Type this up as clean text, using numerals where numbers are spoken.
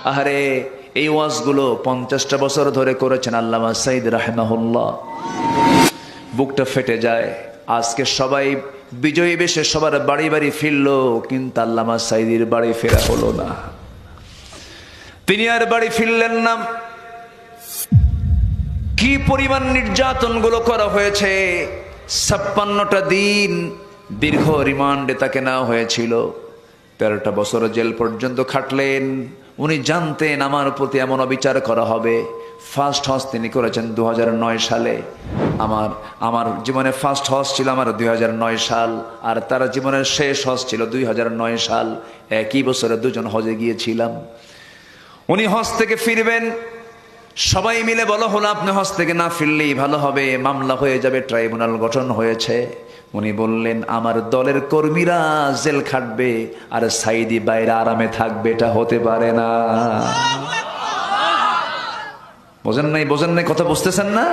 আরে এই ওয়াজগুলো 50টা বছর ধরে করেছেন আল্লামা সাঈদ রাহিমাহুল্লাহ। বুকটা ফেটে যায়। আজকে সবাই বিজয়ী বেশে সবার বাড়ি বাড়ি ফিরলো, কিন্তু আল্লামা সাঈদীর বাড়ি ফেরা হলো না। তিনি আর বাড়ি ফিরলেন না। কি পরিমাণ নির্যাতন গুলো করা হয়েছে। 56টা দিন দীর্ঘ রিমান্ডে তাকে নেওয়া হয়েছিল। 13টা বছর জেল পর্যন্ত খাটলেন। উনি জানতেন আমার প্রতি এমন অবিচার করা হবে। ফার্স্ট হজ তিনি করেছেন 2009 সালে। আমার জীবনে ফার্স্ট হজ ছিল আমার 2009 সাল, আর তার জীবনের শেষ হজ ছিল 2009 সাল। একই বছরে দুজন হজে গিয়েছিলাম। উনি হজ থেকে ফিরবেন, সবাই মিলে বলা হলো আপনি হজ থেকে না ফিরলেই ভালো হবে, মামলা হয়ে যাবে, ট্রাইব্যুনাল গঠন হয়েছে। উনি বললেন আমার দলের কর্মীরা জেল খাটবে আর সাঈদী বাইরে আরামে থাকবে, এটা হতে পারে না। বোঝেন নাই কথা বুঝতেছেন না?